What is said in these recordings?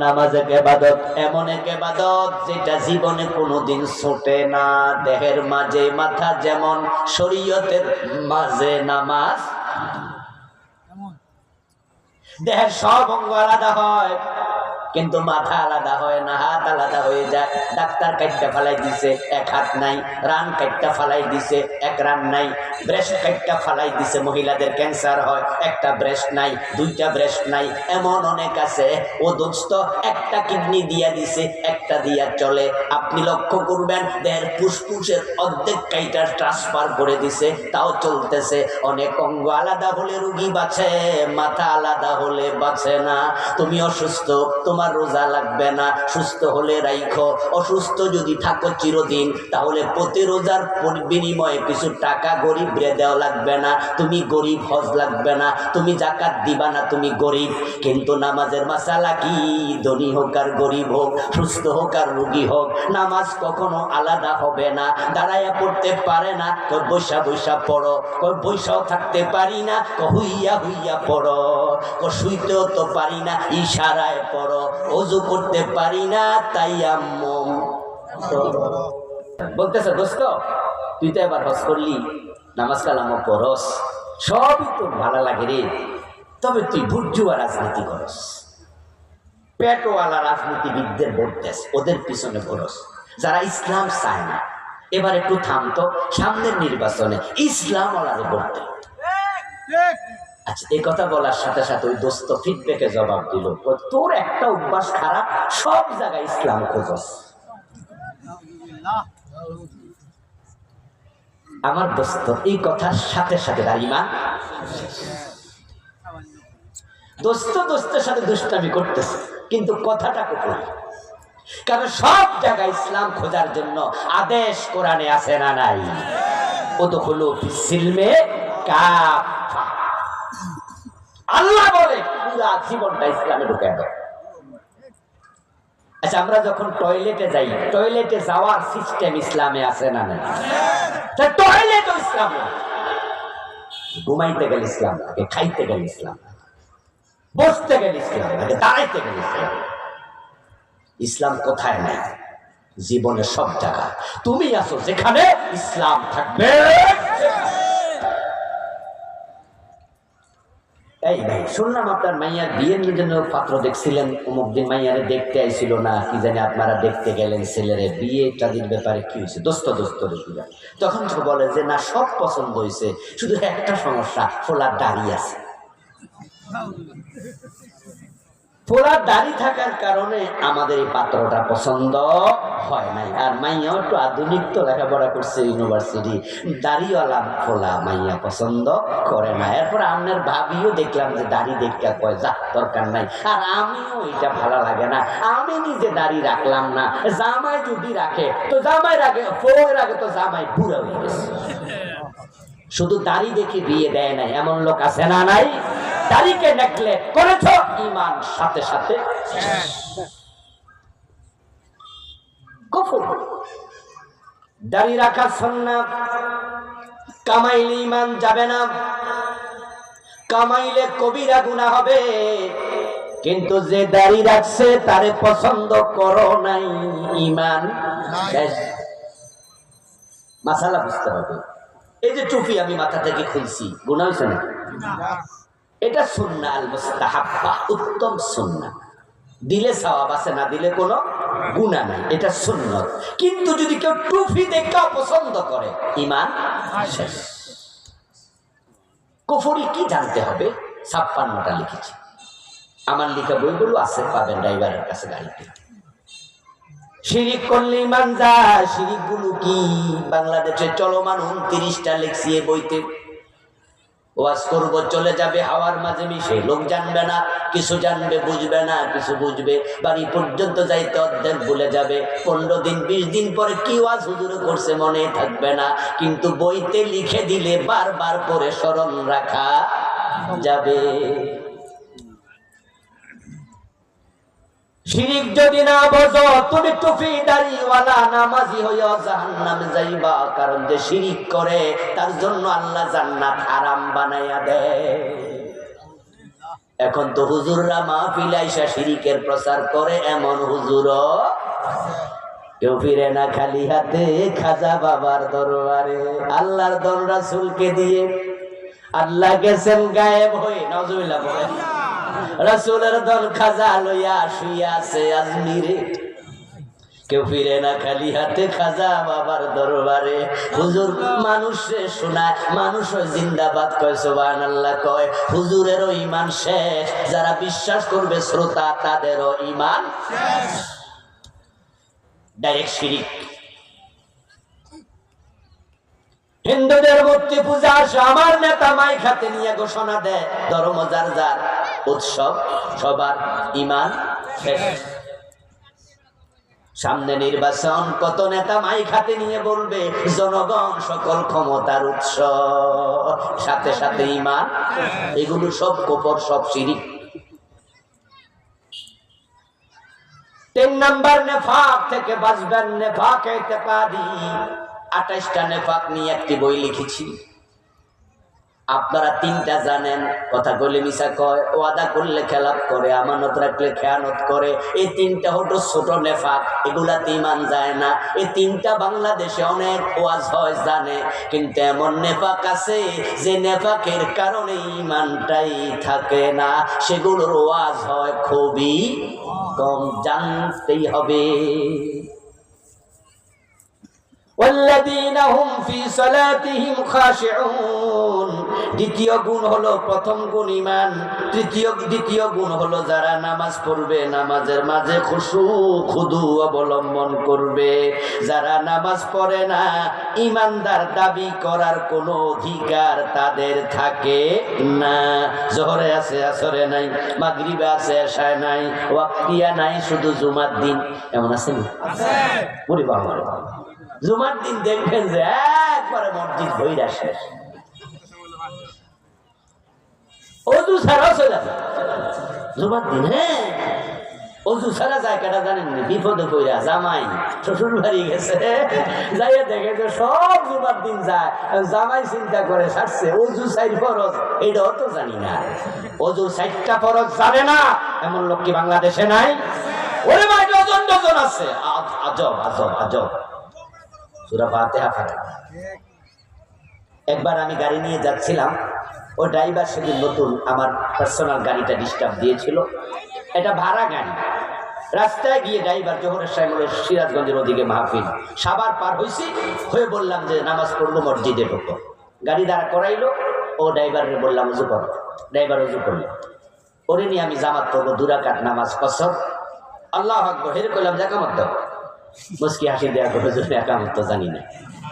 নামাজ এক ইবাদত, এমন এক ইবাদত যেটা জীবনে কোনোদিন ছোটে না। দেহের মাঝে মাথা যেমন, শরীয়তের মাঝে নামাজ। দেহের সব অঙ্গ আলাদা হয়, কিন্তু মাথা আলাদা হয় না, হাত আলাদা হয়ে যায়। ডাক্তার কাটটা ফালাই দিছে, এক হাত নাই। রান কাটটা ফালাই দিছে, এক রান নাই। ব্রেস্ট কাটটা ফালাই দিছে, মহিলাদের ক্যান্সার হয়, একটা ব্রেস্ট নাই, দুইটা ব্রেস্ট নাই। এমন অনেক আছে। ও দোস্ত একটা কিডনি দিয়া দিছে, একটা দিয়া চলে। আপনি লক্ষ্য করবেন দেহের ফুসফুসের অর্ধেক কাইটা ট্রান্সফার করে দিছে, তাও চলতেছে। অনেক অঙ্গ আলাদা হলে রোগী বাঁচে, মাথা আলাদা হলে বাঁচে না। তুমি অসুস্থ, তোমার রোজা লাগবে না, সুস্থ হলে রাইখো। অসুস্থ যদি থাকো চিরদিন, তাহলে প্রতি রোজার বিনিময়ে কিছু টাকা গরিব রে দেওয়া লাগবে না। তুমি গরিব, হজ লাগবে না। তুমি যাকাত দিবা না, তুমি গরিব। কিন্তু নামাজের মাসালা কি? ধনী হোক আর গরিব হোক, সুস্থ হোক আর রোগী হোক, নামাজ কখনো আলাদা হবে না। দাঁড়াইয়া পড়তে পারে না, বৈশা বৈশা পড়ো। বৈশাও থাকতে পারি না, হুইয়া হুইয়া পড়ো। শুইতেও তো পারি না, ইশারায় পড়ো। ওযু করতে পারি না, তায়াম্মুম বলতেছে। দোস্ত তুই তো এবার হজ করলি, নামাজ কালামও পড়স, সবই তো ভালো লাগে রে। তবে তুই বুর্জুয়া রাজনীতি করস, পেটওয়ালা রাজনীতিবিদদের ভোট দেস, ওদের পিছনে ঘোরস, যারা ইসলাম চায় না। এবার একটু থামতো, সামনের নির্বাচনে ইসলাম ওয়ালারে ভোট দে। আচ্ছা, এই কথা বলার সাথে সাথে ওই দোস্ত ফিডব্যাকে জবাব দিল, তোর একটা অভ্যাস খারাপ, সব জায়গায় ইসলাম খোঁজস। আমার দোস্ত এই কথার সাথে সাথে দাঁড়িমান দোস্ত দোস্তের সাথে দুষ্টামি করতেছে, কিন্তু কথাটা কোথায়? কারণ সব জায়গায় ইসলাম খোঁজার জন্য আদেশ কোরআনে আছে না নাই? উদখুলু ফিস-সিলমে কাফা। আল্লাহ বলে পুরা জীবনটা ইসলামে ঢুকে দাও। আচ্ছা, আমরা যখন টয়লেটে যাই, টয়লেটে যাওয়ার সিস্টেম ইসলামে আছে না নাই? টয়লেট ইসলামে। ঘুমাইতে গেলে ইসলাম লাগে, খাইতে গেলে ইসলাম লাগে, বসতে গেলে ইসলাম লাগে, দাঁড়াইতে গেলে ইসলাম। ইসলাম কোথায় নাই? জীবনের সব জায়গা। তুমি আছো যেখানে, ইসলাম থাকবে। এই ভাই, শুনলাম আপনার মাইয়ার বিয়ের জন্য পাত্র দেখছিলেন, অমুক দিন মাইয়ারে দেখতে আইছিল না কি জানি, আপনারা দেখতে গেলেন ছেলেরে, বিয়ে টাদির ব্যাপারে কি হয়েছে? দোস্ত তখন বলে যে না, সব পছন্দ হয়েছে, শুধু একটা সমস্যা, ফোলার দাড়ি আছে। ফোলার দাড়ি থাকার কারণে আমাদের এই পাত্রটা পছন্দ হয় নাই। আর মাইয়াও একটু আধুনিক তো, লেখাপড়া করছে ইউনিভার্সিটি, দাড়িওয়ালা ফোলা মাইয়া পছন্দ করে না। এরপর আপনার ভাবিও দেখলাম যে দাড়ি দেখতে কয় যা, দরকার নাই। আর আমিও এটা ভালো লাগে না, আমি নিজে দাড়ি রাখলাম না। জামাই যদি রাখে তো জামাই রাখে, ফোর আগে তো জামাই বুড়া হয়ে গেছে। শুধু দাড়ি দেখে বিয়ে দেয় নাই, এমন লোক আছে না নাই? দাড়িকে নেগলেক্ট করেছ, ঈমান সাথে সাথে কুফর। দাড়ি রাখা সুন্নাত, কামাইলে ঈমান যাবে না, কামাইলে কবিরা গুনাহ হবে। কিন্তু যে দাড়ি রাখছে তারে পছন্দ করো নাই, ঈমান শেষ। মাসালা বুঝতে হবে। এই যে টুপি আমি মাথা থেকে খুলছি, গুনাহ হইছে না? এটা সুন্নাহ আল মুস্তাহাব্বা, উত্তম সুন্নাহ। দিলে সওয়াব আছে, না দিলে কোনো গুনাহ নাই, এটা সুন্নাত। কিন্তু যদি কেউ টুপি দেখে পছন্দ করে, ঈমান শেষ। কুফরি কি জানতে হবে? 56টা লিখেছি, আমার লেখা বইগুলো আছে, পাবেন ড্রাইভারের কাছে গাড়িতে। শিরিক করলে ঈমান যায়। শিরিক গুলো কি? বাংলাদেশে চলমান 29টা লিখছি এই বইতে। ওয়াজ করবো, চলে যাবে হাওয়ার মাঝে মিশে, লোক জানবে না, কিছু জানবে, বুঝবে না, কিছু বুঝবে। বাড়ি পর্যন্ত যাইতে অর্ধেক ভুলে যাবে। 15 দিন 20 দিন পরে কি ওয়াজ হুজুরে করছে মনে থাকবে না। কিন্তু বইতে লিখে দিলে বারবার করে স্মরণ রাখা যাবে। শিরিক যদি না বোঝো, তুমি টুপি দাড়িওয়ালা নামাজি হইয়া জাহান্নামে যাইবা। কারণ যে শিরিক করে তার জন্য আল্লাহ জান্নাত হারাম বানাইয়া দেয়। এখন তো হুজুররা মাহফিলে আইসা শিরিকের প্রচার করে, এমন হুজুরও কেউ ফিরে না খালি হাতে খাজা বাবার দরবারে। আল্লাহর দর রাসূলকে দিয়ে আল্লাহ গেছেন গায়েব হয়ে, নাউজুবিল্লাহ বলেন। রাসূলের দল খাজা লইয়া শুইয়া আছে আজমিরে, কেউ ফিরে না খালি হাতে খাজা বাবার দরবারে। হুজুর মানুষে শোনায়, মানুষ জিন্দাবাদ কয়, সুবহানাল্লাহ কয়। হুজুরেরও ঈমান শেষ, যারা বিশ্বাস করবে শ্রোতা তাদেরও ঈমান শেষ। ডাইরেক্ট শিরিক। হিন্দুদের মূর্তি পূজা আসে, আমার নেতা মাইক হাতে নিয়ে ঘোষণা দেয় ধর্ম যার যার, উৎসব সবার, ঈমান শেষ। সামনে নির্বাচন, কত নেতা মাইক হাতে নিয়ে বলবে জনগণ সকল ক্ষমতার উৎস, সাথে সাথে ঈমান। এগুলো সব কুফর, সব শিরিক। 3 নাম্বার নেফাক থেকে বাঁচবেন। নেফাক ইতিকাদি, 28টা নেফাক নিয়ে একটি বই লিখেছি। আপনারা 3টা জানেন। কথা বলে মিশা কয়, ওয়াদা করলে খেলাপ করে, আমানত রাখলে খেয়ানত করে। এই 3টা হলো ছোট নেফাক, এগুলাতে ঈমান যায় না। এই 3টা বাংলাদেশে অনেক ওয়াজ হয় জানে, কিন্তু এমন নেফাক আছে যে নেফাকের কারণে ঈমানটাই থাকে না, সেগুলোর ওয়াজ হয় খুবই কম, জানতেই হবে। والذين هم في صلاتهم خاشعون। দ্বিতীয় গুণ হলো, প্রথম গুণ ঈমান, দ্বিতীয় গুণ হলো যারা নামাজ পড়বে নামাজের মাঝে খুশু খুদু অবলম্বন করবে। যারা নামাজ পড়ে না, ঈমানদার দাবি করার কোনো অধিকার তাদের থাকে না। জোহরে আছে, আসরে নাই, মাগরিবে আছে, এশায় নাই, ওয়াক্তিয়া নাই, শুধু জুমার দিন। এমন আছে না? আছে। ওরে বাবা, জুমার দিন দেখবেন যে একবারে মসজিদ ভইরা শেষ, অজু ছাড়াও চলে যায় জুমার দিন। হ্যাঁ, অজু ছাড়া জায়গাটা জানেন না, বিপদে পড়া জামাই শ্বশুর বাড়ি গেছে, যাইয়া দেখে যে সব জুমার দিন যায়। জামাই চিন্তা করে ছাড়ছে অজু 4 ফরজ, এইটাও তো জানি না। অজু 4টা ফরজ জানে না, এমন লোক কি বাংলাদেশে নাই? ওরে ভাই, ডজন ডজন আছে। আজব আজব আজব। সূরা ফাতিহা পড়ে। একবার আমি গাড়ি নিয়ে যাচ্ছিলাম, ওই ড্রাইভার সেদিন নতুন, আমার পার্সোনাল গাড়িটা ডিস্টার্ব দিয়েছিল। এটা ভাড়া গাড়ি। রাস্তায় গিয়ে ড্রাইভার জোহরের সময় সিরাজগঞ্জের ওদিকে মাহফিল, সাবার পার হয়েছি, হয়ে বললাম যে নামাজ পড়বো, মসজিদে ঢুকবো। গাড়ি দাঁড়া করাইলো, ও ড্রাইভারের বললাম উজু করো। ড্রাইভার উজু করলো, ওরে নিয়ে আমি জামাত পড়বো, 2 রাকাত নামাজ কসর। আল্লাহু আকবার, হেরে করলাম যে একামত দাও। মুস্কি হাসি দেওয়া করে, যদি একামত তো জানি না।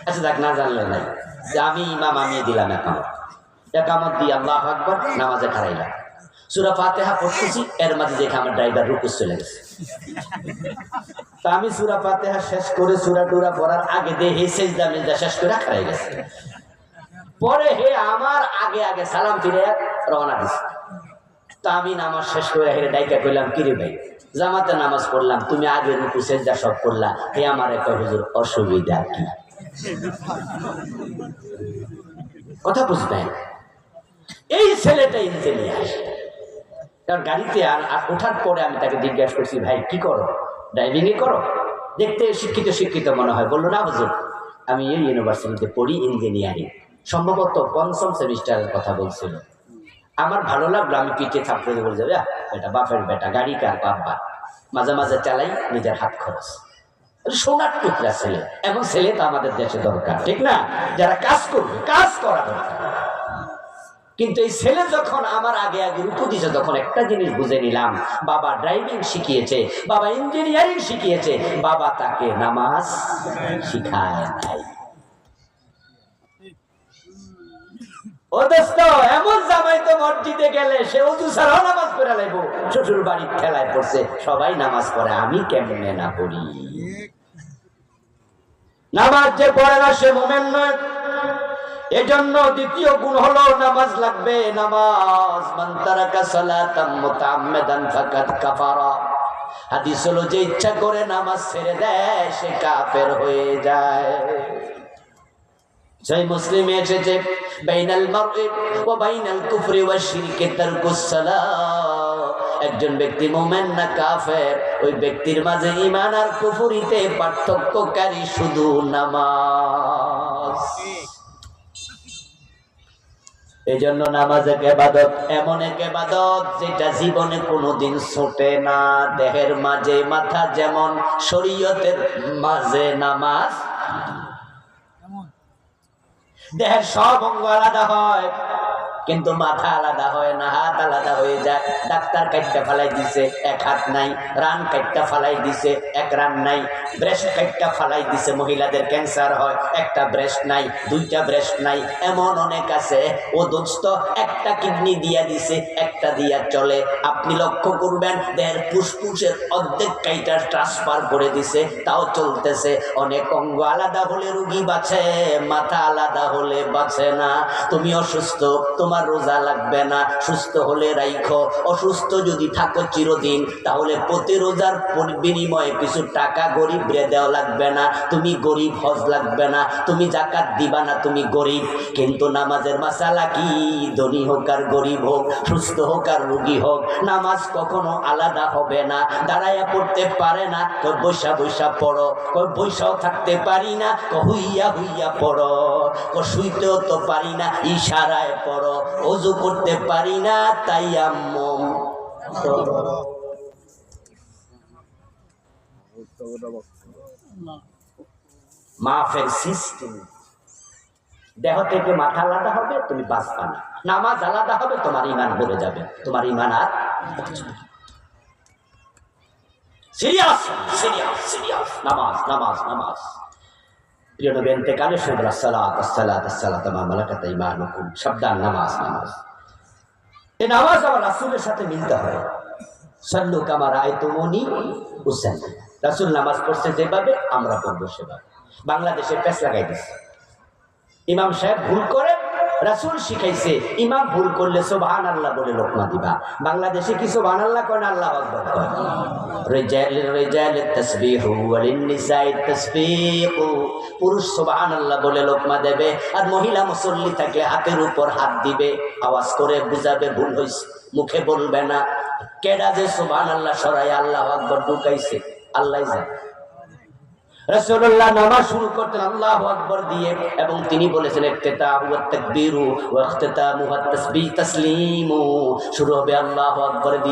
আচ্ছা দেখ, না জানলে নাই, যে আমি ইমাম, আমি দিলাম একামত। একামত দিয়ে আল্লাহু আকবার, নামাজে খাড়াইলাম। সূরা ফাতিহা পড়তেছি, এর মাঝে দেখে আমার ড্রাইভার রুকুস চলে গেছে। তা আমি সূরা ফাতিহা শেষ করে সূরা টুরা পড়ার আগে দেখে সেজদা মেজদা শেষ করে খাড়াই গেছে। পরে হে আমার আগে আগে সালাম ফিরে রওনা দিছে। তা আমি নামাজ শেষ করে হেরে ডাইকা কইলাম, কিরে ভাই, জামাতে নামাজ পড়লাম, তুমি আগে রুকু সেজদা সব করলা, হে আমার একটা হুজুর অসুবিধা কি? কথা বুঝবেন। এই ছেলেটা ইঞ্জিনিয়ার, কারণ গাড়িতে আর ওঠার পরে আমি তাকে জিজ্ঞাসা করছি, ভাই কি করো? ড্রাইভিং এ করো? দেখতে শিক্ষিত শিক্ষিত মনে হয়। বললো, না হুজুর, আমি এই ইউনিভার্সিটিতে পড়ি, ইঞ্জিনিয়ারিং। সম্ভবত 5ম সেমিস্টারের কথা বলছিল। আমার ভালো লাগলো, আমি পিঠে থাপড়ে বলে যাবে, বেটা বাপের বেটা, গাড়ি কার বাবা, মাঝে মাঝে চালাই, নিজের হাত খরচ। সোনার টুকরা ছেলে, এমন ছেলে তো আমাদের দেশে দরকার, ঠিক না? যারা কাজ করবে, কাজ করা দরকার। কিন্তু এই ছেলে যখন আমার আগে আগে রুকু দিয়েছে, তখন একটা জিনিস বুঝে নিলাম, বাবা ড্রাইভিং শিখিয়েছে, বাবা ইঞ্জিনিয়ারিং শিখিয়েছে, বাবা তাকে নামাজ শিখায় নাই। ও দোস্ত, এমন জামাই তো মসজিদে গেলে সে ওযু ছাড়াও নামাজ পড়ে লাইব। শ্বশুর বাড়ির খেলায় পড়ছে, সবাই নামাজ পড়ে, আমি কেমনে না পড়ি? নামাজ যে পড়ে না সে মুমিন নয়। এজন্য দ্বিতীয় গুণ হলো নামাজ লাগবে, নামাজ। মান তারাকা সালাতাম মুতাআম্মিদান ফাকাদ কাফারা। হাদিস হলো, যে ইচ্ছা করে নামাজ ছেড়ে দেয় সে কাফের হয়ে যায়। সহিহ মুসলিমে এসেছে বাইনাল মারই ওয়া বাইনাল কুফরি ওয়া শিরকি তারকুস সালাহ। একজন ব্যক্তি মুমিন না কাফের, ওই ব্যক্তির মাঝে ঈমান আর কুফরিতে পার্থক্যকারী শুধু নামাজ। এজন্য নামাজ এক ইবাদত, এমন এক ইবাদত যেটা জীবনে কোনোদিন ছোটে না। দেহের মাঝে মাথা যেমন, শরীয়তের মাঝে নামাজ। দেহের সব অঙ্গ আলাদা হয় কিন্তু মাথা আলাদা হয় না, হাত আলাদা হয়ে যায়। ডাক্তার কাটটা ফালাই দিছে, এক হাত নাই। রান কাটটা ফালাই দিছে, এক রান নাই। ব্রেস্ট কাটটা ফালাই দিছে, মহিলাদের ক্যান্সার হয়, একটা ব্রেস্ট নাই, দুইটা ব্রেস্ট নাই। এমন অনেক আছে। ও দোস্ত একটা কিডনি দিয়া দিছে, একটা দিয়া চলে। আপনি লক্ষ্য করবেন দেহের ফুসফুসের অর্ধেক কাইটা ট্রান্সফার করে দিছে, তাও চলতেছে। অনেক অঙ্গ আলাদা হলে রোগী বাঁচে, মাথা আলাদা হলে বাঁচে না। তুমি অসুস্থ, তোমার রোজা লাগবে না, সুস্থ হলে রাইখো। অসুস্থ যদি থাকো চিরদিন, তাহলে প্রতি রোজার বিনিময়ে কিছু টাকা গরিব রে দেওয়া লাগবে না। তুমি গরিব, হজ লাগবে না, তুমি যাকাত দিবা না, তুমি গরিব। কিন্তু নামাজের মাসালা কি? ধনী হোক আর গরিব হোক, সুস্থ হোক আর রোগী হোক, নামাজ কখনো আলাদা হবে না। দাঁড়াইয়া পড়তে পারে না, কই বৈশা বৈশা পড়ো, কই বৈশাও থাকতে পারি না, হুইয়া হুইয়া পড়ো, কই শুইতেও তো পারি না, ইশারায় পড়ো, ওযু করতে পারি না, তায়াম্মুম করো। মাফের সিস্টেম। দেহ থেকে মাথা আলাদা হবে, তুমি বাঁচবা না। নামাজ আলাদা হবে, তোমার ঈমান ভরে যাবে, তোমার ঈমান আর সিরিয়াস সিরিয়াস সিরিয়াস। নামাজ নামাজ নামাজ। প্রিয় নবী ইন্তেকালের সময় আসসালাত আসসালাত আসসালাতু মা মালাকাত ঈমানুকুম, সাবধান, নামাজ নামাজ। এই নামাজ আমার রাসূলের সাথে মিলতে হবে। সাল্লু কামা রাআইতুমুনি উসাল্লি। রাসূল নামাজ পড়ছে যেভাবে, আমরা পড়বো সেভাবে। বাংলাদেশে প্যাচ লাগাই দিচ্ছে। ইমাম সাহেব ভুল করে, রাসূল শিখাইছে ইমাম ভুল করলে সুবহানাল্লাহ বলে লোকমা দিবা। বাংলাদেশে কি সুবহানাল্লাহ কয় না আল্লাহু আকবার কয়? রিজালের তাসবিহু ওয়া লিন-নিসাইত তাসবিহু। পুরুষ সুবহানাল্লাহ বলে লোকমা দেবে, আর মহিলা মুসল্লি থাকলে হাতের উপর হাত দিবে, আওয়াজ করে বুঝাবে ভুল হইছে, মুখে বলবে না। কেডা যে সুবহানাল্লাহ সরাই আল্লাহু আকবার ঢুকাইছে আল্লাহই জানে। রাসূলুল্লাহ নামাজ শুরু করতেন আল্লাহু আকবার দিয়ে, এবং তিনি বলেছেন ইফতিতাহু ওয়াত তাকবীরু ওয়া ইখতিতামুহু আত তাসবিহ তাসলিমু। শুরু হবে আল্লাহু আকবার দিয়ে।